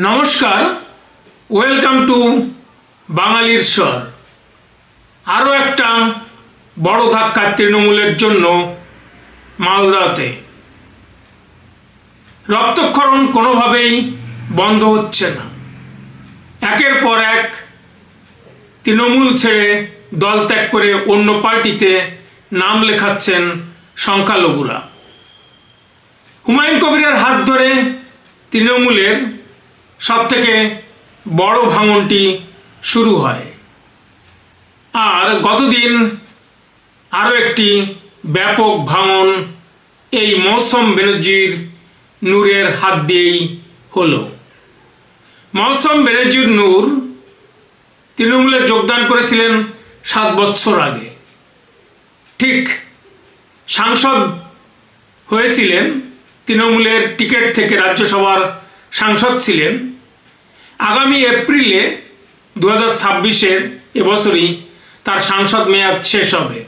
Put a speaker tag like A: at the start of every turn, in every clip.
A: নমস্কার, welcome to বাঙালির স্বর। আরও একটা বড় ধাক্কা তৃণমূলের জন্য মালদাতে। রক্তক্ষরণ কোনোভাবেই বন্ধ হচ্ছে না। একের পর এক তৃণমূল ছেড়ে দল ত্যাগ করে অন্য পার্টিতে নাম লেখাচ্ছেন সংখ্যালঘুরা। হুমায়ুন কবিরের হাত ধরে তৃণমূলের সবথেকে বড় ভাঙনটি শুরু হয়। আর গতদিন আরও একটি ব্যাপক ভাঙন এই মৌসম বেনজির নূরের হাত দিয়েই হলো। মৌসম বেনজির নূর তৃণমূলে যোগদান করেছিলেন 7 বছর আগে। ঠিক সাংসদ হয়েছিলেন, তৃণমূলের টিকিট থেকে রাজ্যসভার সাংসদ ছিলেন। আগামী এপ্রিলে 2026-এর এবছরই তার সাংসদ মেয়াদ শেষ হবে।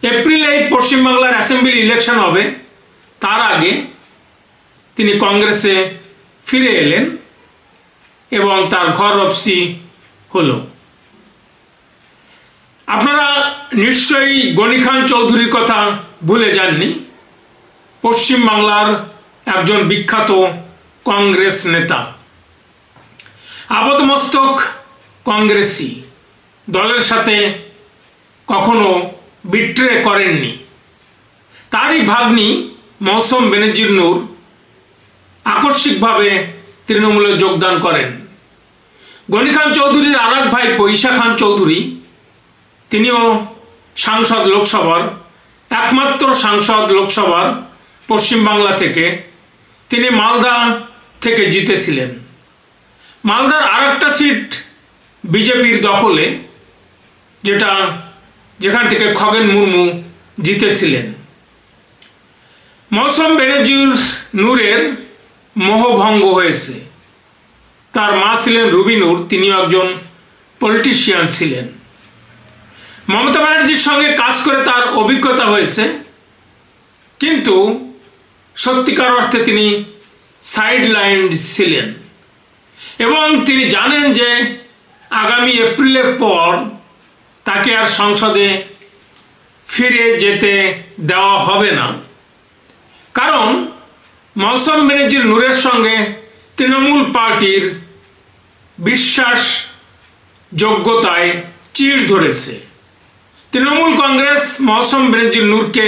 A: এপ্রিলে পশ্চিমবাংলার অ্যাসেম্বলি ইলেকশন হবে। তার আগে তিনি কংগ্রেসে ফিরে এলেন এবং তার ঘর ওয়াপসি হলো। আপনারা নিশ্চয়ই গনি খান চৌধুরীর কথা ভুলে যাননি। পশ্চিমবাংলার একজন বিখ্যাত কংগ্রেস নেতা, আপাতমস্তক কংগ্রেসী, দলের সাথে কখনো বিট্রে করেননি। তারই ভাগ্নি মৌসম বেনজির নূর আকস্মিকভাবে তৃণমূলে যোগদান করেন। গনি খান চৌধুরীর আর এক ভাই পৈশা খান চৌধুরী, তিনিও সাংসদ, লোকসভার একমাত্র সাংসদ লোকসভার পশ্চিমবাংলা থেকে। তিনি মালদা থেকে জিতেছিলেন। মালদার আর একটা সিট বিজেপির দখলে, যেখান থেকে খগেন মুর্মু জিতেছিলেন। মৌসম বেনজির নূরের মোহভঙ্গ হয়েছে। তার মা ছিলেন রুবি নূর, তিনিও একজন পলিটিশিয়ান ছিলেন। মমতা ব্যানার্জির সঙ্গে কাজ করে তার অভিজ্ঞতা হয়েছে, কিন্তু সত্যিকার অর্থে তিনি সাইড লাইন ছিলেন এবং তিনি জানেন যে আগামী এপ্রিলের পর তাকে আর সংসদে ফিরে যেতে দেওয়া হবে না। কারণ মৌসম বেনজির নূরের সঙ্গে তৃণমূল পার্টির বিশ্বাস যোগ্যতায় চিড় ধরেছে। তৃণমূল কংগ্রেস মৌসম বেনজির নূরকে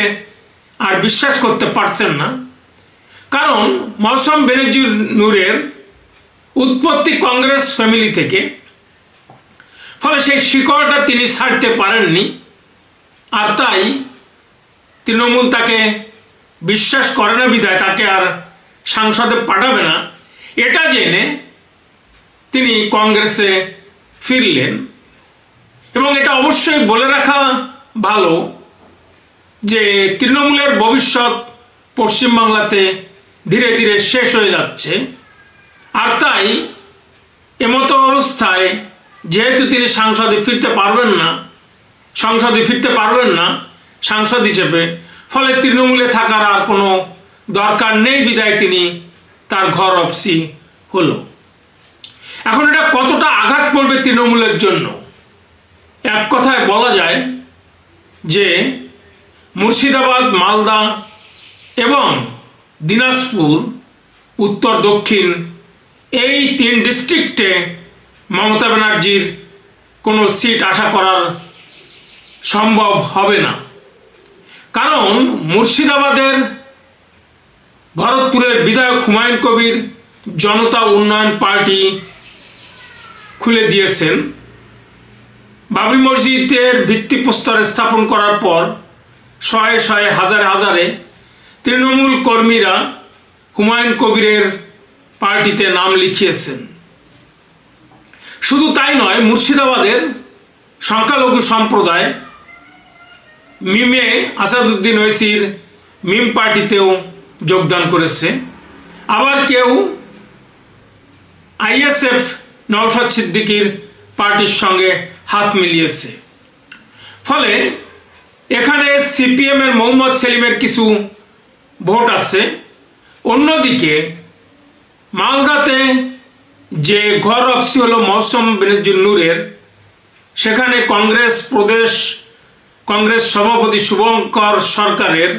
A: আর বিশ্বাস করতে পারছেন না। কারণ মৌসম বেনজির নূরের উৎপত্তি কংগ্রেস ফ্যামিলি থেকে, ফলে সেই শিকড়টা তিনি ছাড়তে পারেননি। আর তাই তৃণমূল তাকে বিশ্বাস করে না বিধায় তাকে আর সংসদে পাঠাবে না, এটা জেনে তিনি কংগ্রেসে ফিরলেন। এবং এটা অবশ্যই বলে রাখা ভালো যে তৃণমূলের ভবিষ্যৎ পশ্চিমবাংলাতে ধীরে ধীরে শেষ হয়ে যাচ্ছে। আর তাই এমতো অবস্থায় যেহেতু তিনি সংসদে ফিরতে পারবেন না সাংসদ হিসেবে, ফলে তৃণমূলে থাকার আর কোনো দরকার নেই বিধায় তিনি তার ঘর ওয়াপসি হলো। এখন এটা কতটা আঘাত পড়বে তৃণমূলের জন্য? এক কথায় বলা যায় যে মুর্শিদাবাদ, মালদা এবং দিনাজপুর, উত্তর দক্ষিণ, এই 3 ডিস্ট্রিক্টে মমতা ব্যানার্জির কোনো সিট আশা করার সম্ভব হবে না। কারণ মুর্শিদাবাদের ভরতপুরের বিধায়ক হুমায়ুন কবির জনতা উন্নয়ন পার্টি খুলে দিয়েছেন। বাবরি মসজিদের ভিত্তিপ্রস্তর স্থাপন করার পর শয়ে শয়ে হাজারে হাজারে তৃণমূল কর্মীরা হুমায়ুন কবিরের পার্টিতে নাম লিখিয়েছেন। শুধু তাই নয়, মুর্শিদাবাদের সংখ্যালঘু সম্প্রদায় মিমে আসাদুদ্দিন ওয়েসির মিম পার্টিতেও যোগদান করেছে। আবার কেউ আইএসএফ নওশাদ সিদ্দিকীর পার্টির সঙ্গে হাত মিলিয়েছে। ফলে এখানে সিপিএমের মোহাম্মদ সেলিমের কিছু ভোট আছে। অন্যদিকে মালদাতে যে ঘর অফিস হলো মৌসুম বেনজির নূরের, সেখানে কংগ্রেস সভাপতি শুভঙ্কর সরকারের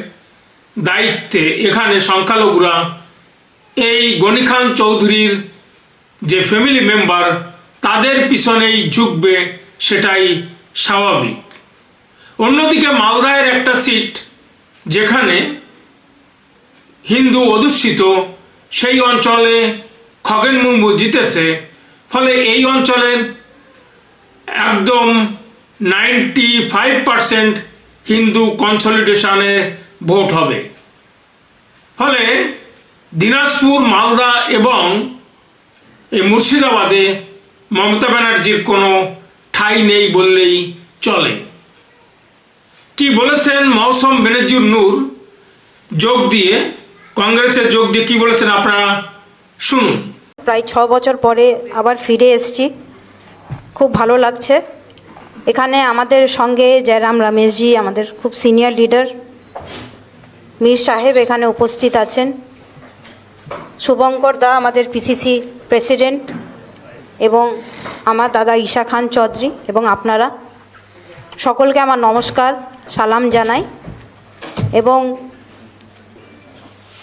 A: দায়িত্বে এখানে সংখ্যালঘুরা এই গনি খান চৌধুরীর যে ফ্যামিলি মেম্বার তাদের পিছনেই ঝুঁকবে, সেটাই স্বাভাবিক। অন্যদিকে মালদায়ের একটা সিট যেখানে হিন্দু অধ্যুষিত, সেই অঞ্চলে খগেন মুর্মু জিতেছে। ফলে এই অঞ্চলের একদম 95% হিন্দু কনসলিডেশনে ভোট হবে। ফলে দিনাজপুর, মালদা এবং এই মুর্শিদাবাদে মমতা ব্যানার্জির কোনো ঠাঁই নেই বললেই চলে। কি বলেছেন মৌসুম বেনজির নূর কংগ্রেসে যোগ দিয়ে কি বলেছেন আপনারা শুনুন।
B: প্রায় 6 বছর পরে আবার ফিরে এসেছি, খুব ভালো লাগছে। এখানে আমাদের সঙ্গে জয়রাম রমেশজি, আমাদের খুব সিনিয়র লিডার, মীর সাহেব এখানে উপস্থিত আছেন, শুভঙ্কর দা আমাদের পিসিসি প্রেসিডেন্ট, এবং আমার দাদা ঈশা খান চৌধুরী, এবং আপনারা সকলকে আমার নমস্কার, সালাম জানাই। এবং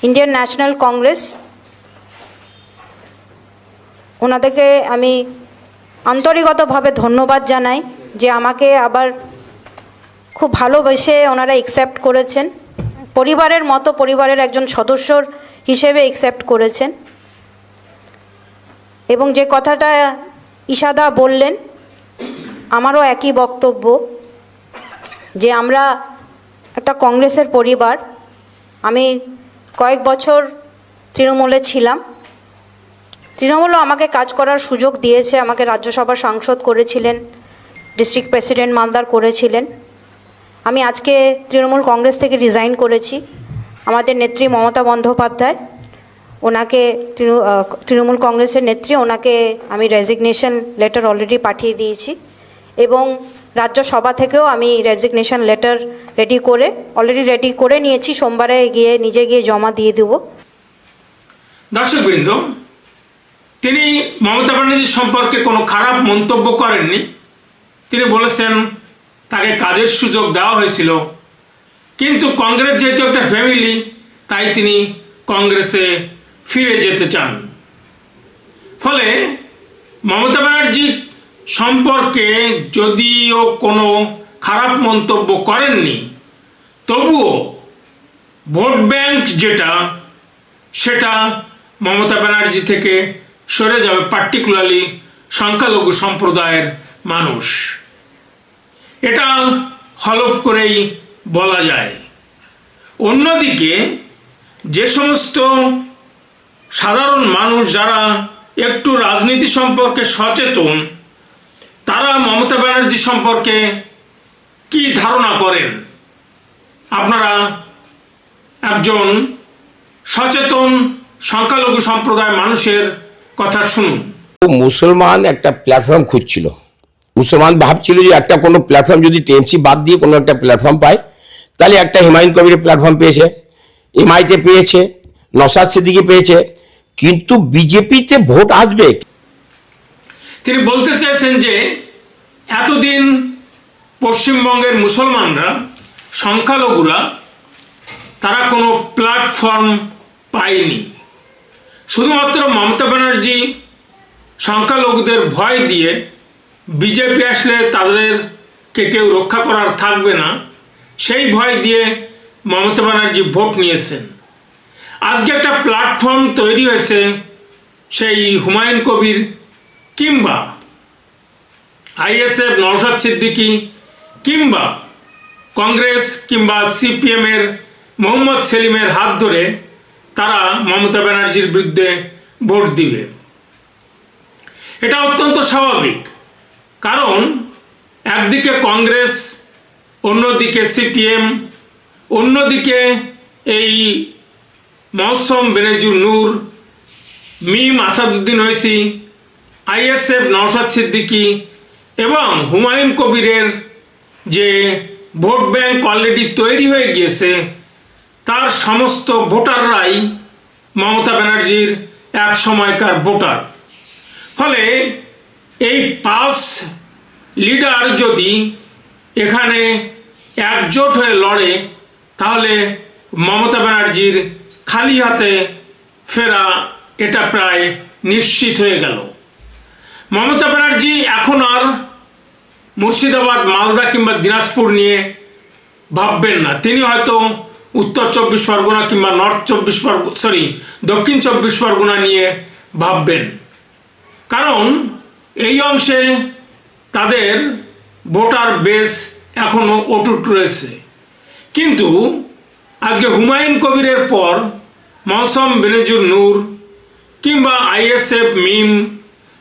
B: ইন্ডিয়ান ন্যাশনাল কংগ্রেস, ওনাদেরকে আমি আন্তরিকতভাবে ধন্যবাদ জানাই যে আমাকে আবার খুব ভালোবেসে ওনারা অ্যাকসেপ্ট করেছেন, পরিবারের মতো, পরিবারের একজন সদস্যর হিসেবে অ্যাকসেপ্ট করেছেন। এবং যে কথাটা ঈশাদা বললেন, আমারও একই বক্তব্য যে আমরা একটা কংগ্রেসের পরিবার। আমি কয়েক বছর তৃণমূলে ছিলাম, তৃণমূলও আমাকে কাজ করার সুযোগ দিয়েছে, আমাকে রাজ্যসভার সাংসদ করেছিলেন, ডিস্ট্রিক্ট প্রেসিডেন্ট মালদার করেছিলেন। আমি আজকে তৃণমূল কংগ্রেস থেকে রিজাইন করেছি। আমাদের নেত্রী মমতা বন্দ্যোপাধ্যায়, ওনাকে তৃণমূল কংগ্রেসের নেত্রী, ওনাকে আমি রেজিগনেশন লেটার অলরেডি পাঠিয়ে দিয়েছি, এবং রাজ্যসভা থেকেও আমি রেজিগনেশন লেটার অলরেডি রেডি করে নিয়েছি। সোমবারে নিজে গিয়ে জমা দিয়ে দেব।
A: দর্শকবৃন্দ, তিনি মমতা ব্যানার্জি সম্পর্কে কোনো খারাপ মন্তব্য করেননি। তিনি বলেছেন তাকে কাজের সুযোগ দেওয়া হয়েছিল, কিন্তু কংগ্রেস যেহেতু একটা ফ্যামিলি, তাই তিনি কংগ্রেসে ফিরে যেতে চান। ফলে মমতা ব্যানার্জি সম্পর্কে যদিও কোনো খারাপ মন্তব্য করেননি, তবুও ভোট ব্যাংক সেটা মমতা ব্যানার্জি থেকে সরে যাবে, পার্টিকুলারলি সংখ্যালঘু সম্প্রদায়ের মানুষ। এটা হলফ করেই বলা যায়। অন্যদিকে যে সমস্ত সাধারণ মানুষ যারা একটু রাজনীতি সম্পর্কে সচেতন, তারা মমতা ব্যানার্জি সম্পর্কে কি ধারণা করেন, আপনারা একজন সচেতন সংখ্যালঘু সম্প্রদায়ের মানুষের কথা শুনুন।
C: মুসলমান একটা প্ল্যাটফর্ম খুঁজছিল। মুসলমান ভাবছিল যে একটা কোনো প্ল্যাটফর্ম যদি টিএমসি বাদ দিয়ে কোনো একটা প্ল্যাটফর্ম পায়, তাহলে একটা হুমায়ুন কবিরের প্ল্যাটফর্ম পেয়েছে, এমআইতে পেয়েছে, নওশাদ সিদ্দিকী পেয়েছে, কিন্তু বিজেপিতে ভোট আসবে।
A: তিনি বলতে চাইছেন যে এতদিন পশ্চিমবঙ্গের মুসলমানরা, সংখ্যালঘুরা, তারা কোনো প্ল্যাটফর্ম পায়নি। শুধুমাত্র মমতা ব্যানার্জি সংখ্যালঘুদের ভয় দিয়ে বিজেপি আসলে তাদেরকে কেউ রক্ষা করার থাকবে না, সেই ভয় দিয়ে মমতা ব্যানার্জি ভোট নিয়েছেন। আজকে একটা প্ল্যাটফর্ম তৈরি হয়েছে, সেই হুমায়ুন কবির কিংবা আইএসএফ নওশাদ সিদ্দিকী কিংবা কংগ্রেস কিংবা সিপিএমের মোহাম্মদ সেলিমের হাত ধরে তারা মমতা ব্যানার্জির বিরুদ্ধে ভোট দিবে। এটা অত্যন্ত স্বাভাবিক, কারণ একদিকে কংগ্রেস, অন্যদিকে সিপিএম, অন্যদিকে এই মৌসুম বেনজির নূর, মিম আসাদুদ্দিন ওয়েসি, আইএসএফ নওশাদ সিদ্দিকী এবং হুমায়ুন কবিরের যে ভোট ব্যাংক অলরেডি তৈরি হয়ে গিয়েছে, তার সমস্ত ভোটাররাই মমতা ব্যানার্জির এক সময়কার ভোটার। ফলে এই 5 লিডার যদি এখানে একজোট হয়ে লড়ে, তাহলে মমতা ব্যানার্জির খালি হাতে ফেরা এটা প্রায় নিশ্চিত হয়ে গেল। মমতা ব্যানার্জি এখন আর মুর্শিদাবাদ, মালদা কিংবা দিনাজপুর নিয়ে ভাববেন না। তিনি হয়তো উত্তর 24 পরগনা কিংবা দক্ষিণ 24 পরগনা নিয়ে ভাববেন, কারণ এই অংশে তাদের ভোটার বেস এখনো অটুট রয়েছে। কিন্তু আজকে হুমায়ুন কবিরের পর মৌসম বেনজির নূর কিংবা আইএসএফ, মিম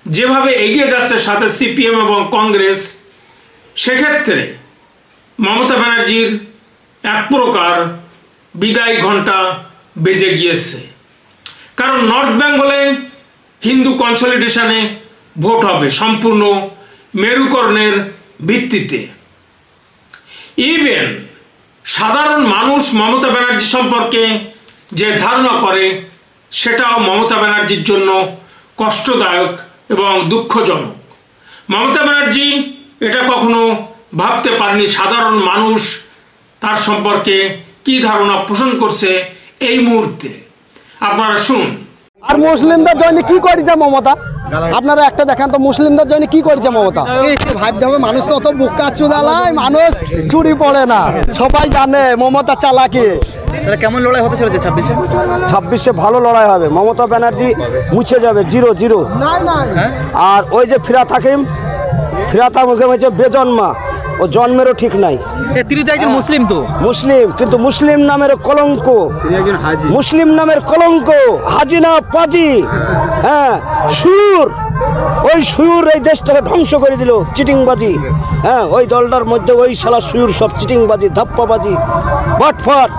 A: যেভাবে এগিয়ে যাচ্ছে, সাথে সিপিএম এবং কংগ্রেস, সেক্ষেত্রে মমতা ব্যানার্জির এক প্রকার বিদায় ঘণ্টা বেজে গিয়েছে। কারণ নর্থ বেঙ্গলে হিন্দু কনসলিডেশনে ভোট হবে সম্পূর্ণ মেরুকরণের ভিত্তিতে। ইভেন সাধারণ মানুষ মমতা ব্যানার্জি সম্পর্কে যে ধারণা করে, সেটাও মমতা ব্যানার্জির জন্য কষ্টদায়ক এবং দুঃখজনক। মমতা ব্যানার্জি এটা কখনো ভাবতে পারেনি সাধারণ মানুষ তার সম্পর্কে কি ধারণা পোষণ করছে এই মুহূর্তে। আপনারা শুনুন।
D: আর মুসলিমদের জন্য কি করেছে মমতা? আপনারা একটা দেখেন তো, মুসলিমদের জন্য কি করেছে মমতা? ভাবতে হবে, মানুষ তো অত বুকা চুদালায়, মানুষ চুরি পড়ে না, সবাই জানে মমতা চালাকি।
E: তাহলে কেমন লড়াই হতে চলেছে
D: 26-এ? ভালো লড়াই হবে। মমতা ব্যানার্জি মুছে যাবে 0-0। আর ওই যে ফিরাত হাকিম হচ্ছে বেজন্মা, ও জন্মেরও ঠিক নাই।
E: তিনি তো একজন মুসলিম, তো
D: মুসলিম, কিন্তু মুসলিম নামের কলঙ্ক, মুসলিম নামের কলঙ্ক, হাজিনা পাজি, হ্যাঁ, সুর, ওই সুর এই দেশটাকে ধ্বংস করে দিল, চিটিংবাজি। হ্যাঁ, ওই দলটার মধ্যে ওই শালা সুর সব চিটিংবাজি, ধাপ্পাবাজি, বাটফাট,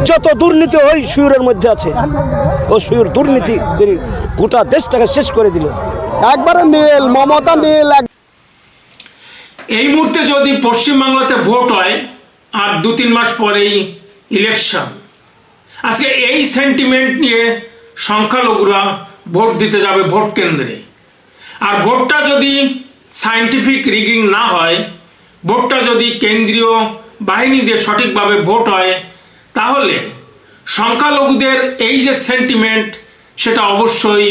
D: যত দুর্নীতি ওই সুরের মধ্যে আছে। ও সুর দুর্নীতি গোটা দেশটাকে শেষ করে দিল। একবারে নীল, মমতা নীল।
A: এই মুহূর্তে যদি পশ্চিমবাংলাতে ভোট হয় আর 2-3 মাস পরেই ইলেকশন, আজকে এই সেন্টিমেন্ট নিয়ে সংখ্যালঘুরা ভোট দিতে যাবে ভোট কেন্দ্রে। আর ভোটটা যদি সায়েন্টিফিক রিগিং না হয়, ভোটটা যদি কেন্দ্রীয় বাহিনী দিয়ে সঠিকভাবে ভোট হয়, তাহলে সংখ্যালঘুদের এই যে সেন্টিমেন্ট, সেটা অবশ্যই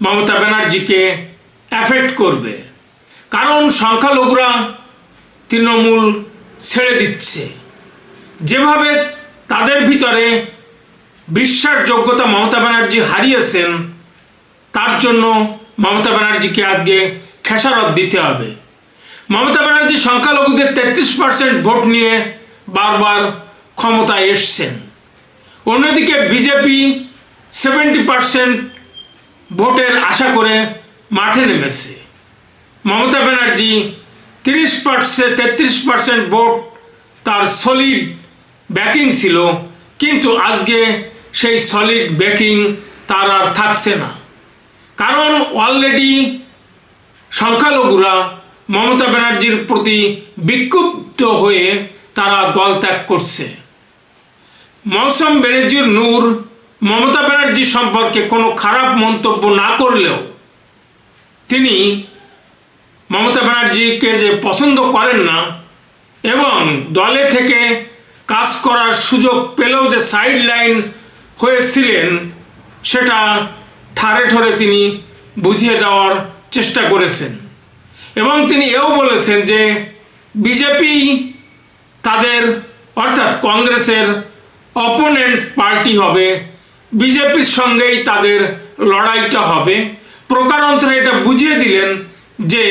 A: মমতা ব্যানার্জিকে অ্যাফেক্ট করবে। কারণ সংখ্যালঘুরা তৃণমূল ছেড়ে দিচ্ছে। যেভাবে তাদের ভিতরে বিশ্বাসযোগ্যতা মমতা ব্যানার্জি হারিয়েছেন, তার জন্য মমতা ব্যানার্জিকে আজকে খেসারত দিতে হবে। মমতা ব্যানার্জি সংখ্যালঘুদের 33% ভোট নিয়ে বারবার ক্ষমতায় এসছেন। অন্যদিকে বিজেপি 70% ভোটের আশা করে মাঠে নেমেছে। মমতা ব্যানার্জি 33% ভোট তার সলিড ব্যাকিং ছিল, কিন্তু আজকে সেই সলিড ব্যাকিং তার আর থাকছে না। কারণ অলরেডি সংখ্যালঘুরা মমতা ব্যানার্জির প্রতি বিক্ষুব্ধ হয়ে তারা দল ত্যাগ করছে। মৌসম বেনজির নূর মমতা ব্যানার্জি সম্পর্কে কোনো খারাপ মন্তব্য না করলেও তিনি মমতা ব্যানার্জিকে যে পছন্দ করেন না এবং দলে থেকে কাজ করার সুযোগ পেলেও যে সাইড লাইন হয়েছিলেন, সেটা ঠারে ঠরে তিনি বুঝিয়ে দেওয়ার চেষ্টা করেছেন। এবং তিনি এও বলেছেন যে বিজেপি তাদের, অর্থাৎ কংগ্রেসের অপোনেন্ট পার্টি হবে, বিজেপির সঙ্গেই তাদের লড়াইটা হবে। প্রকারান্তরে এটা বুঝিয়ে দিলেন যে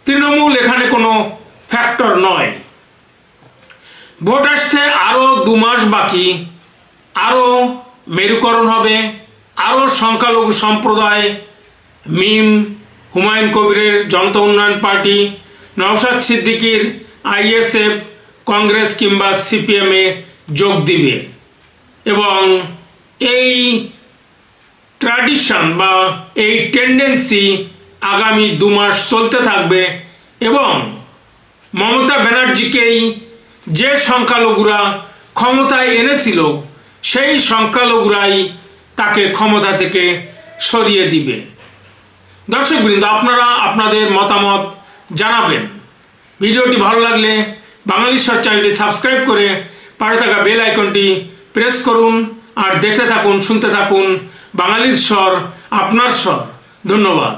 A: তৃণমূল এখানে কোনো ফ্যাক্টর নয়। ভোট আসতে আরও 2 মাস বাকি, আরও মেরুকরণ হবে, আরও সংখ্যালঘু সম্প্রদায়, মিম, হুমায়ুন কবিরের জনতা উন্নয়ন পার্টি, নওশাদ সিদ্দিকীর আইএসএফ, কংগ্রেস কিংবা সিপিএমে যোগ দিবে। এবং এই ট্র্যাডিশন বা এই টেন্ডেন্সি আগামী 2 মাস চলতে থাকবে এবং মমতা ব্যানার্জিকেই যে সংখ্যালঘুরা ক্ষমতায় এনেছিল, সেই সংখ্যালঘুরাই তাকে ক্ষমতা থেকে সরিয়ে দিবে। দর্শকবৃন্দ, আপনারা আপনাদের মতামত জানাবেন। ভিডিওটি ভালো লাগলে বাঙালির স্বর চ্যানেলটি সাবস্ক্রাইব করে পাশে থাকা বেল আইকনটি প্রেস করুন আর দেখতে থাকুন, শুনতে থাকুন বাঙালির স্বর, আপনার স্বর। ধন্যবাদ।